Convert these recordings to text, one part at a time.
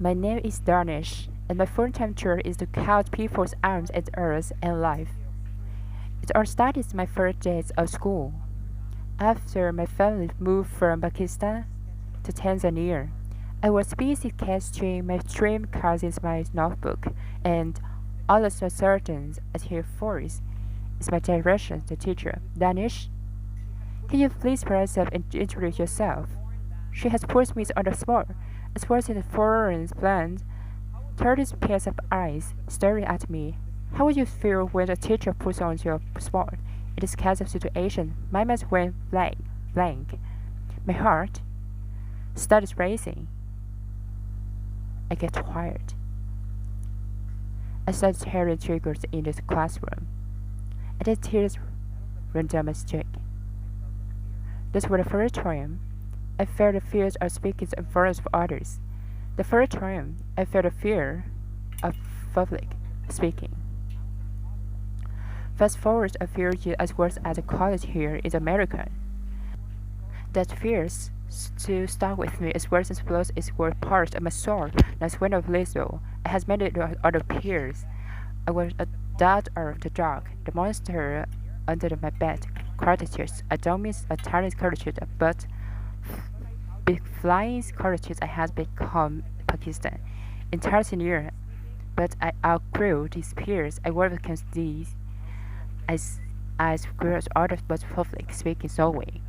My name is Danish, and my full-time job is to count people's arms and earth and life. It all started my first days of school. After my family moved from Pakistan to Tanzania, I was busy casting my dream cards in my notebook, and all of a sudden, I hear a voice. It's my direction, the teacher. Danish, can you please rise up and introduce yourself? She has put me on the spot, as was in a foreign land, 30 pairs of eyes staring at me. How would you feel when a teacher puts on your spot? In this kind of situation, my mind went blank. My heart started racing. I get tired. I started tearing triggers in the classroom, and the tears ran down my cheek. This was the first time I felt the fear of speaking in front of others. The first time I felt the fear of public speaking. Fast forward a few years, I was at a college here in America. That fear still stuck with me as words and blows were part of my soul. As when I was little, I had many other peers. I was a dad of the dog, the monster under my bed, cartridges. I don't miss a tiny cartridge, but big flying cartridges I had become Pakistan. In Tanzania, but I outgrew these peers. I worked against these. I grew out of but public speaking so way.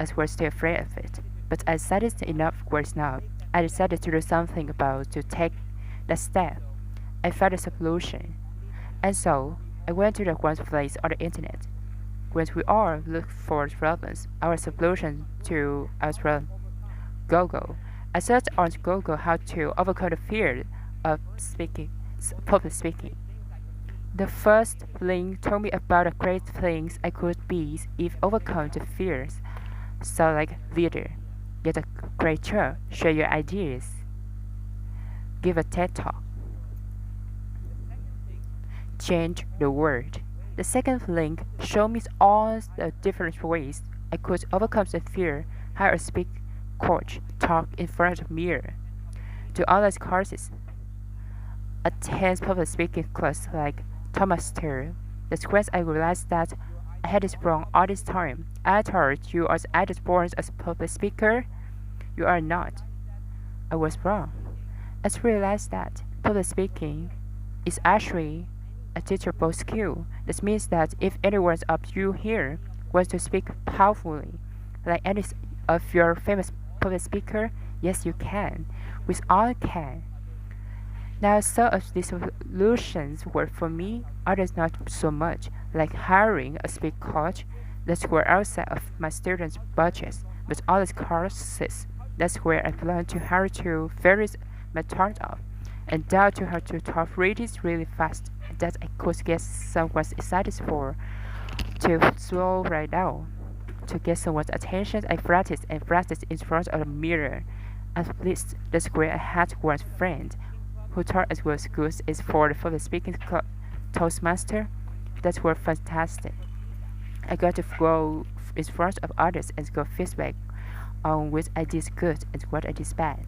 I was still afraid of it. But I decided enough was now. I decided to do something about to take that step. I found a solution. And so I went to the one place on the internet. When we all look for problems, our solution to our problem, Google. I searched on Google how to overcome the fear of public speaking. The first link told me about the great things I could be if overcome the fears. So like leader, get a great job, share your ideas, give a TED talk, change the world. The second link showed me all the different ways I could overcome the fear, how to speak, coach, talk in front of mirror, do online courses, attend public speaking class like Thomas Terry. That's when I realized that I had it wrong all this time. I thought you are either born as a public speaker, you are not. I was wrong. I realized that public speaking is actually a teachable skill. This means that if anyone of you here wants to speak powerfully, like any of your famous public speaker, yes you can. We all can. Now some of these solutions work for me, others not so much, like hiring a speak coach. That's where outside of my students' budgets, but all these courses, that's where I learned to how to vary my tone up, and down to how to talk really fast, that I could get someone excited for, to slow right now. To get someone's attention, I practiced in front of a mirror. At least that's where I had one friend who taught as was good as for the public speaking Toastmaster. That was fantastic. I got to go in front of others and get feedback on what I did good and what I did bad.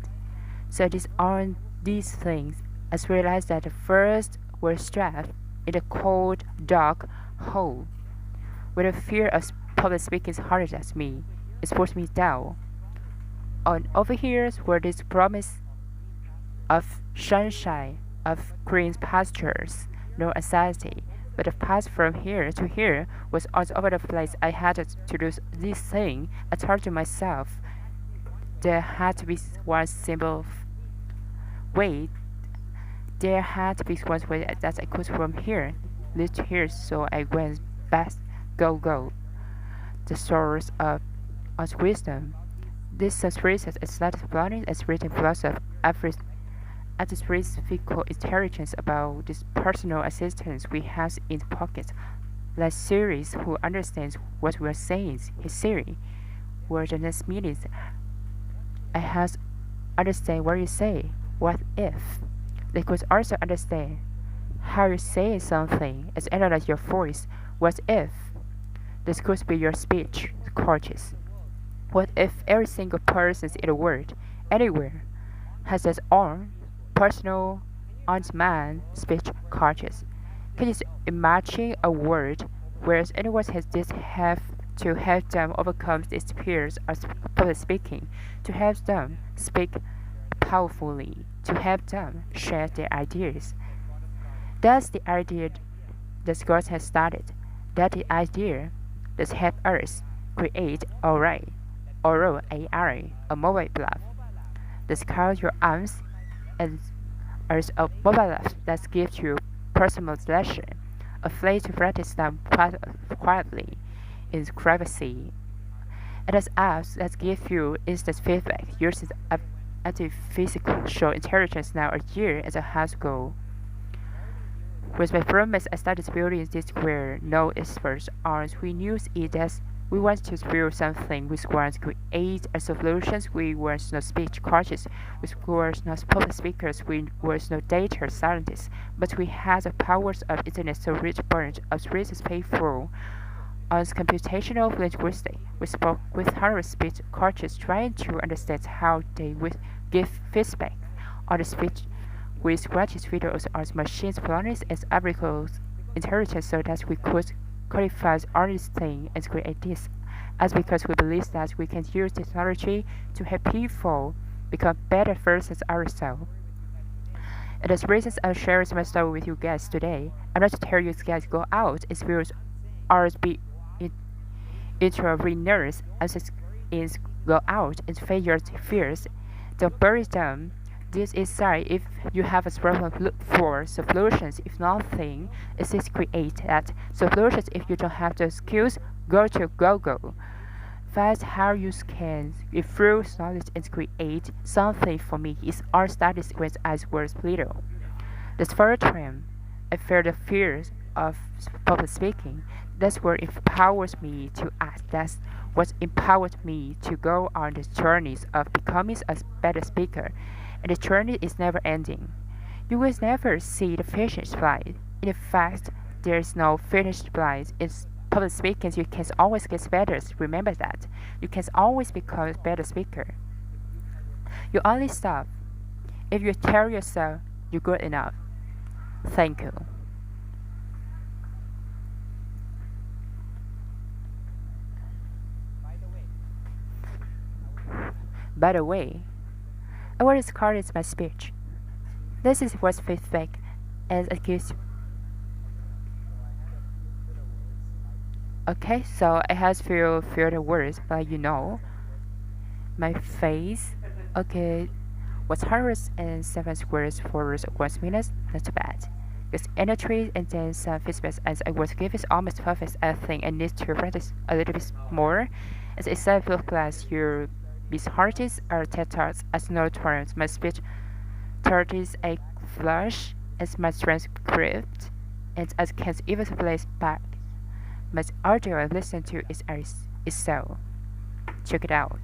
So I did all these things. I realized that the first was trapped in a cold, dark hole, where the fear of public speaking is harder than me. It pushed me down. On over here were this promise of sunshine, of green pastures, no anxiety. But the path from here to here was all over the place. I had to do this thing. I told to myself there had to be one simple way. There had to be one way that I could from here, lead to here. So I went back, go. The source of wisdom. This research is not planning as written plus of artificial intelligence about this personal assistance we have in the pocket. Like Siri, who understands what we are saying, his Siri. Where the next minute, I have understand what you say. What if? They could also understand how you say something as analyze your voice. What if? This could be your speech coaches. What if every single person in the world, anywhere, has its own personal, on-demand speech coaches. Can you imagine a world where anyone has this have to help them overcome its fears of public speaking, to help them speak powerfully, to help them share their ideas? That's the idea that God has started. That the idea that help us create oral AI, a mobile app that calls your arms and as a mobile app that gives you personalization, a place to practice them quietly in privacy, and as apps that give you instant feedback uses artificial intelligence now a year as a high school. With my promise, I started building this where no experts are. We knew it as we want to build something. We want to create a solutions. We were no speech coaches. We were not public speakers. We were no data scientists. But we had the powers of internet so rich bunch of reasons painful on computational linguistics. We spoke with hundreds of speech coaches trying to understand how they would give feedback on the speech with gratis videos on machines planets and articles intelligence so that we could qualify all these things and create this. As because we believe that we can use technology to help people become better versions of ourselves. And as reasons I'm sharing my story with you guys today, I'm not to tell you guys go out, experience or be entrepreneurs as is go out and face your fears. Don't bury them. This is sorry if you have a problem, look for solutions. If nothing, it is create that solutions. If you don't have the skills, go to Google. Find how you can improve knowledge and create something. For me, it's all started when I was little. This first time, I felt the fears of public speaking. That's what empowers me to act. That's what empowered me to go on the journeys of becoming a better speaker. And the journey is never ending. You will never see the finish line. In fact, there is no finish line. In public speaking, you can always get better. Remember that. You can always become a better speaker. You only stop if you tell yourself you're good enough. Thank you. By the way, I will record my speech. This is what feedback as it gives. Okay, so I have few the words, but my face. Okay, what's 107 words for 1 minute? Not too bad. Just energy and then some feedback as I was given almost perfect. I think I need to practice a little bit more. As a example class, your Miss Hartis are tetas as no terms. My speech 30s a flush as my transcript, and I can even place back. My audio I listen to is so. Check it out.